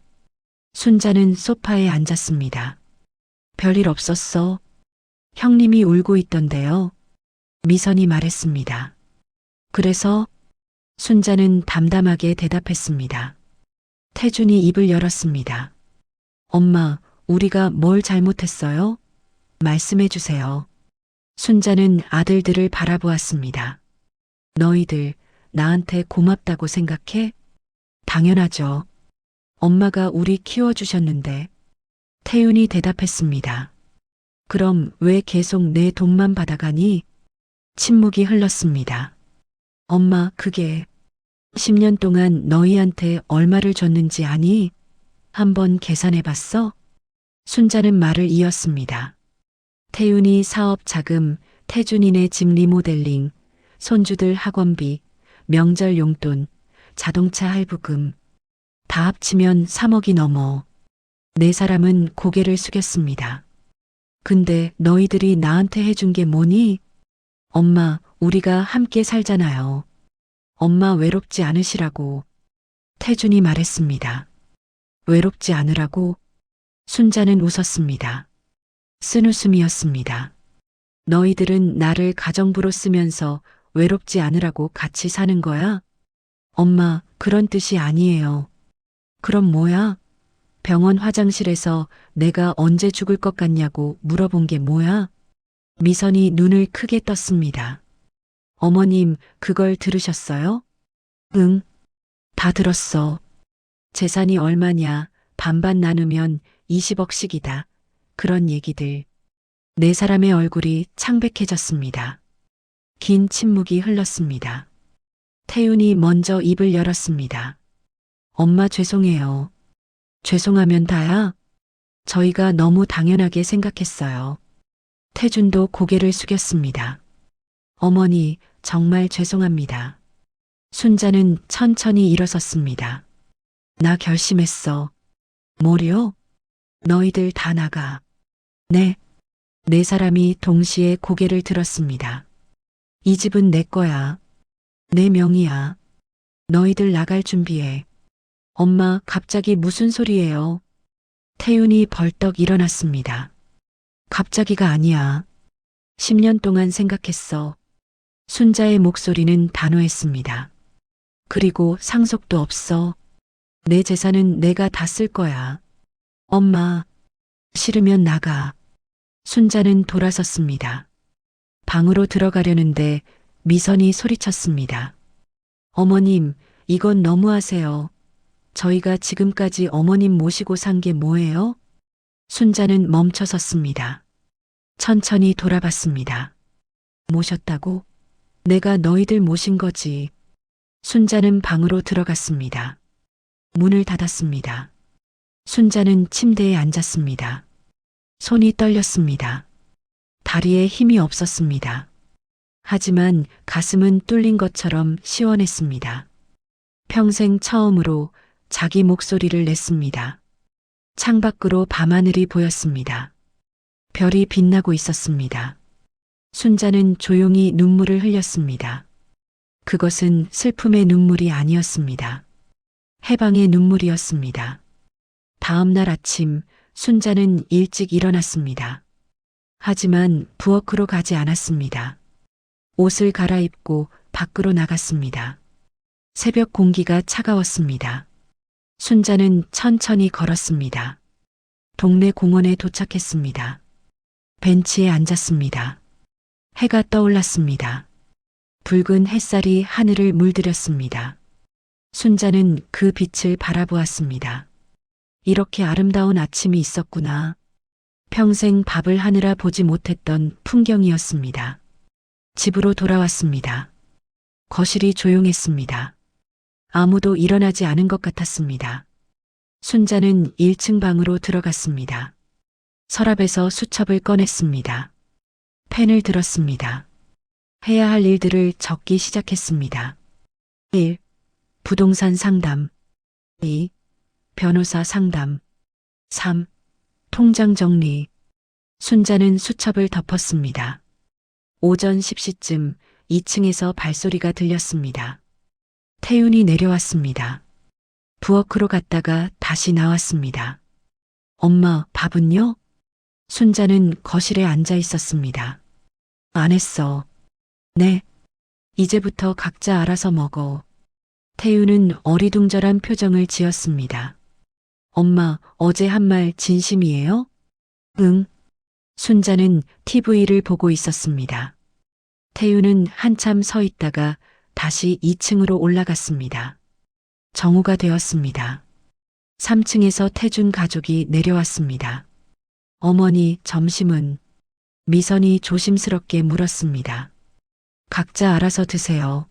[SPEAKER 1] 순자는 소파에 앉았습니다. 별일 없었어. 형님이 울고 있던데요. 미선이 말했습니다. 그래서? 순자는 담담하게 대답했습니다. 태준이 입을 열었습니다. 엄마, 우리가 뭘 잘못했어요? 말씀해 주세요. 순자는 아들들을 바라보았습니다. 너희들 나한테 고맙다고 생각해? 당연하죠. 엄마가 우리 키워주셨는데. 태윤이 대답했습니다. 그럼 왜 계속 내 돈만 받아가니? 침묵이 흘렀습니다. 엄마, 그게 10년 동안 너희한테 얼마를 줬는지 아니? 한번 계산해 봤어? 순자는 말을 이었습니다. 태윤이 사업 자금, 태준이네 집 리모델링, 손주들 학원비, 명절 용돈, 자동차 할부금, 다 합치면 3억이 넘어. 네 사람은 고개를 숙였습니다. 근데 너희들이 나한테 해준 게 뭐니? 엄마, 우리가 함께 살잖아요. 엄마 외롭지 않으시라고. 태준이 말했습니다. 외롭지 않으라고? 순자는 웃었습니다. 쓴웃음이었습니다. 너희들은 나를 가정부로 쓰면서 외롭지 않으라고 같이 사는 거야? 엄마, 그런 뜻이 아니에요. 그럼 뭐야? 병원 화장실에서 내가 언제 죽을 것 같냐고 물어본 게 뭐야? 미선이 눈을 크게 떴습니다. 어머님, 그걸 들으셨어요? 응, 다 들었어. 재산이 얼마냐, 반반 나누면 20억씩이다. 그런 얘기들. 네 사람의 얼굴이 창백해졌습니다. 긴 침묵이 흘렀습니다. 태윤이 먼저 입을 열었습니다. 엄마 죄송해요. 죄송하면 다야? 저희가 너무 당연하게 생각했어요. 태준도 고개를 숙였습니다. 어머니, 정말 죄송합니다. 순자는 천천히 일어섰습니다. 나 결심했어. 뭐려? 너희들 다 나가. 네. 네 사람이 동시에 고개를 들었습니다. 이 집은 내 거야. 내 명의야. 너희들 나갈 준비해. 엄마, 갑자기 무슨 소리예요? 태윤이 벌떡 일어났습니다. 갑자기가 아니야. 10년 동안 생각했어. 순자의 목소리는 단호했습니다. 그리고 상속도 없어. 내 재산은 내가 다 쓸 거야. 엄마, 싫으면 나가. 순자는 돌아섰습니다. 방으로 들어가려는데 미선이 소리쳤습니다. 어머님, 이건 너무하세요. 저희가 지금까지 어머님 모시고 산 게 뭐예요? 순자는 멈춰 섰습니다. 천천히 돌아봤습니다. 모셨다고? 내가 너희들 모신 거지. 순자는 방으로 들어갔습니다. 문을 닫았습니다. 순자는 침대에 앉았습니다. 손이 떨렸습니다. 다리에 힘이 없었습니다. 하지만 가슴은 뚫린 것처럼 시원했습니다. 평생 처음으로 자기 목소리를 냈습니다. 창밖으로 밤하늘이 보였습니다. 별이 빛나고 있었습니다. 순자는 조용히 눈물을 흘렸습니다. 그것은 슬픔의 눈물이 아니었습니다. 해방의 눈물이었습니다. 다음 날 아침 순자는 일찍 일어났습니다. 하지만 부엌으로 가지 않았습니다. 옷을 갈아입고 밖으로 나갔습니다. 새벽 공기가 차가웠습니다. 순자는 천천히 걸었습니다. 동네 공원에 도착했습니다. 벤치에 앉았습니다. 해가 떠올랐습니다. 붉은 햇살이 하늘을 물들였습니다. 순자는 그 빛을 바라보았습니다. 이렇게 아름다운 아침이 있었구나. 평생 밥을 하느라 보지 못했던 풍경이었습니다. 집으로 돌아왔습니다. 거실이 조용했습니다. 아무도 일어나지 않은 것 같았습니다. 순자는 1층 방으로 들어갔습니다. 서랍에서 수첩을 꺼냈습니다. 펜을 들었습니다. 해야 할 일들을 적기 시작했습니다. 1. 부동산 상담. 2. 변호사 상담. 3. 통장 정리. 순자는 수첩을 덮었습니다. 오전 10시쯤 2층에서 발소리가 들렸습니다. 태윤이 내려왔습니다. 부엌으로 갔다가 다시 나왔습니다. 엄마, 밥은요? 순자는 거실에 앉아 있었습니다. 안 했어. 네. 이제부터 각자 알아서 먹어. 태윤은 어리둥절한 표정을 지었습니다. 엄마, 어제 한 말 진심이에요? 응. 순자는 TV를 보고 있었습니다. 태윤은 한참 서 있다가 다시 2층으로 올라갔습니다. 정오가 되었습니다. 3층에서 태준 가족이 내려왔습니다. 어머니, 점심은? 미선이 조심스럽게 물었습니다. 각자 알아서 드세요.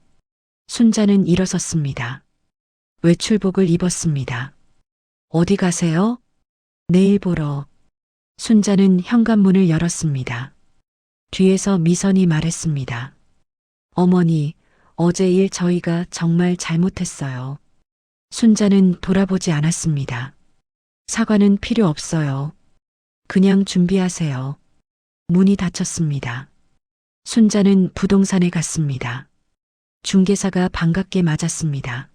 [SPEAKER 1] 순자는 일어섰습니다. 외출복을 입었습니다. 어디 가세요? 내일 보러. 순자는 현관문을 열었습니다. 뒤에서 미선이 말했습니다. 어머니, 어제 일 저희가 정말 잘못했어요. 순자는 돌아보지 않았습니다. 사과는 필요 없어요. 그냥 준비하세요. 문이 닫혔습니다. 순자는 부동산에 갔습니다. 중개사가 반갑게 맞았습니다.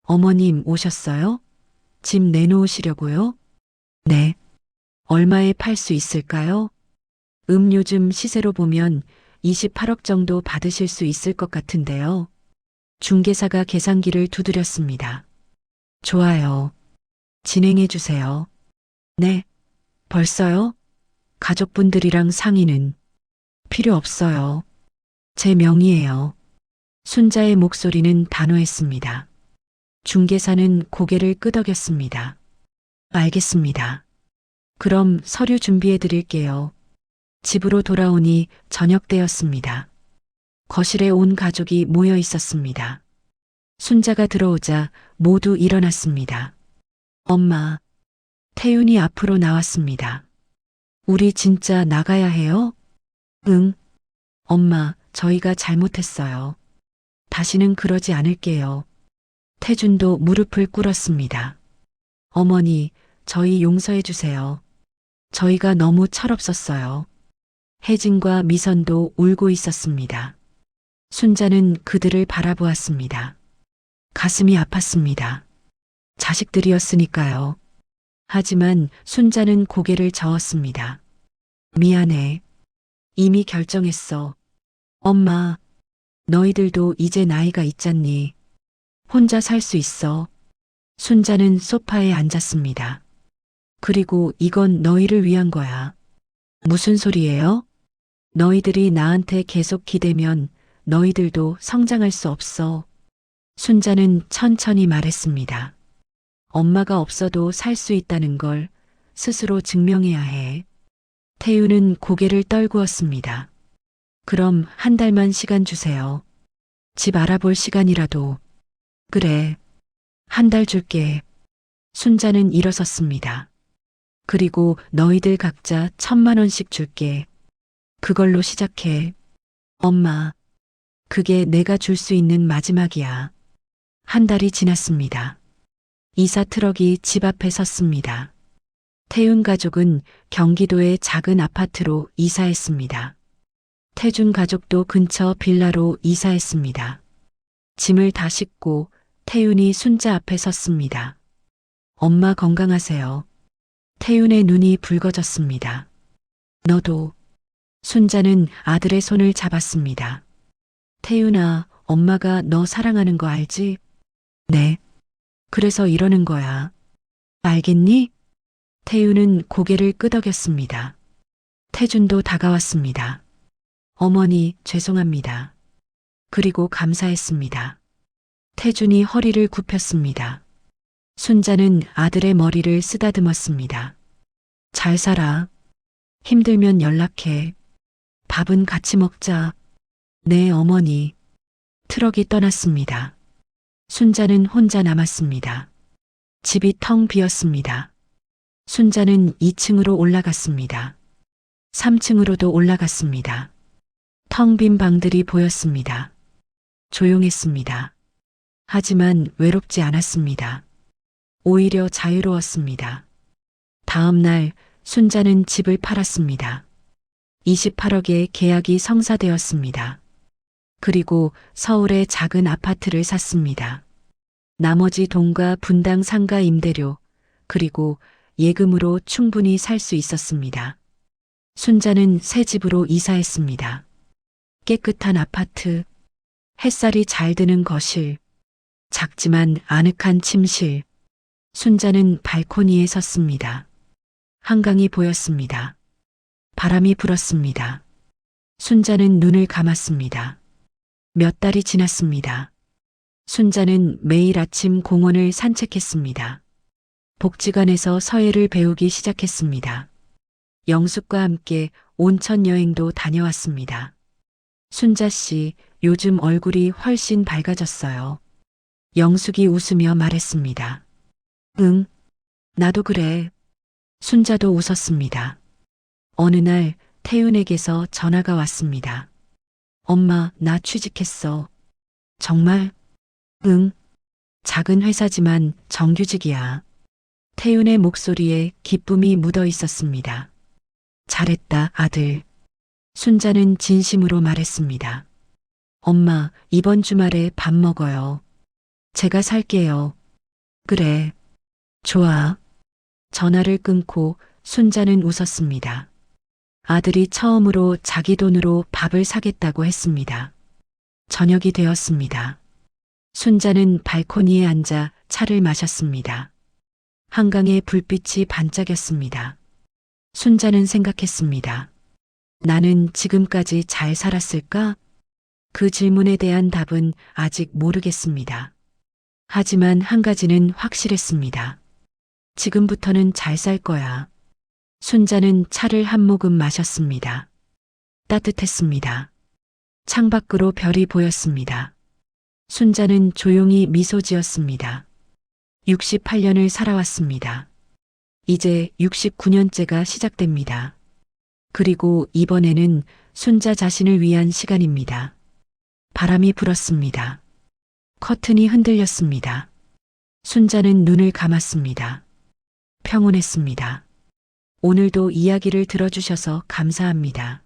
[SPEAKER 1] 어머님 오셨어요? 집 내놓으시려고요? 네. 얼마에 팔 수 있을까요? 요즘 시세로 보면 28억 정도 받으실 수 있을 것 같은데요. 중개사가 계산기를 두드렸습니다. 좋아요. 진행해 주세요. 네. 벌써요? 가족분들이랑 상의는 필요 없어요. 제 명의예요. 순자의 목소리는 단호했습니다. 중개사는 고개를 끄덕였습니다. 알겠습니다. 그럼 서류 준비해 드릴게요. 집으로 돌아오니 저녁 때였습니다. 거실에 온 가족이 모여 있었습니다. 순자가 들어오자 모두 일어났습니다. 엄마, 태윤이 앞으로 나왔습니다. 우리 진짜 나가야 해요? 응. 엄마, 저희가 잘못했어요. 다시는 그러지 않을게요. 태준도 무릎을 꿇었습니다. 어머니, 저희 용서해 주세요. 저희가 너무 철없었어요. 혜진과 미선도 울고 있었습니다. 순자는 그들을 바라보았습니다. 가슴이 아팠습니다. 자식들이었으니까요. 하지만 순자는 고개를 저었습니다. 미안해. 이미 결정했어. 엄마, 너희들도 이제 나이가 있잖니. 혼자 살 수 있어. 순자는 소파에 앉았습니다. 그리고 이건 너희를 위한 거야. 무슨 소리예요? 너희들이 나한테 계속 기대면 너희들도 성장할 수 없어. 순자는 천천히 말했습니다. 엄마가 없어도 살 수 있다는 걸 스스로 증명해야 해. 태유는 고개를 떨구었습니다. 그럼 한 달만 시간 주세요. 집 알아볼 시간이라도. 그래. 한 달 줄게. 순자는 일어섰습니다. 그리고 너희들 각자 1,000만 원씩 줄게. 그걸로 시작해. 엄마, 그게 내가 줄 수 있는 마지막이야. 한 달이 지났습니다. 이사 트럭이 집 앞에 섰습니다. 태윤 가족은 경기도의 작은 아파트로 이사했습니다. 태준 가족도 근처 빌라로 이사했습니다. 짐을 다 싣고 태윤이 순자 앞에 섰습니다. 엄마 건강하세요. 태윤의 눈이 붉어졌습니다. 너도. 순자는 아들의 손을 잡았습니다. 태윤아, 엄마가 너 사랑하는 거 알지? 네. 그래서 이러는 거야. 알겠니? 태윤은 고개를 끄덕였습니다. 태준도 다가왔습니다. 어머니, 죄송합니다. 그리고 감사했습니다. 태준이 허리를 굽혔습니다. 순자는 아들의 머리를 쓰다듬었습니다. 잘 살아. 힘들면 연락해. 밥은 같이 먹자. 네, 어머니. 트럭이 떠났습니다. 순자는 혼자 남았습니다. 집이 텅 비었습니다. 순자는 2층으로 올라갔습니다. 3층으로도 올라갔습니다. 텅 빈 방들이 보였습니다. 조용했습니다. 하지만 외롭지 않았습니다. 오히려 자유로웠습니다. 다음 날 순자는 집을 팔았습니다. 28억의 계약이 성사되었습니다. 그리고 서울의 작은 아파트를 샀습니다. 나머지 돈과 분당 상가 임대료, 그리고 예금으로 충분히 살 수 있었습니다. 순자는 새 집으로 이사했습니다. 깨끗한 아파트, 햇살이 잘 드는 거실, 작지만 아늑한 침실. 순자는 발코니에 섰습니다. 한강이 보였습니다. 바람이 불었습니다. 순자는 눈을 감았습니다. 몇 달이 지났습니다. 순자는 매일 아침 공원을 산책했습니다. 복지관에서 서예를 배우기 시작했습니다. 영숙과 함께 온천 여행도 다녀왔습니다. 순자 씨, 요즘 얼굴이 훨씬 밝아졌어요. 영숙이 웃으며 말했습니다. 응, 나도 그래. 순자도 웃었습니다. 어느 날 태윤에게서 전화가 왔습니다. 엄마, 나 취직했어. 정말? 응. 작은 회사지만 정규직이야. 태윤의 목소리에 기쁨이 묻어 있었습니다. 잘했다, 아들. 순자는 진심으로 말했습니다. 엄마, 이번 주말에 밥 먹어요. 제가 살게요. 그래. 좋아. 전화를 끊고 순자는 웃었습니다. 아들이 처음으로 자기 돈으로 밥을 사겠다고 했습니다. 저녁이 되었습니다. 순자는 발코니에 앉아 차를 마셨습니다. 한강의 불빛이 반짝였습니다. 순자는 생각했습니다. 나는 지금까지 잘 살았을까? 그 질문에 대한 답은 아직 모르겠습니다. 하지만 한 가지는 확실했습니다. 지금부터는 잘 살 거야. 순자는 차를 한 모금 마셨습니다. 따뜻했습니다. 창밖으로 별이 보였습니다. 순자는 조용히 미소 지었습니다. 68년을 살아왔습니다. 이제 69년째가 시작됩니다. 그리고 이번에는 순자 자신을 위한 시간입니다. 바람이 불었습니다. 커튼이 흔들렸습니다. 순자는 눈을 감았습니다. 평온했습니다. 오늘도 이야기를 들어주셔서 감사합니다.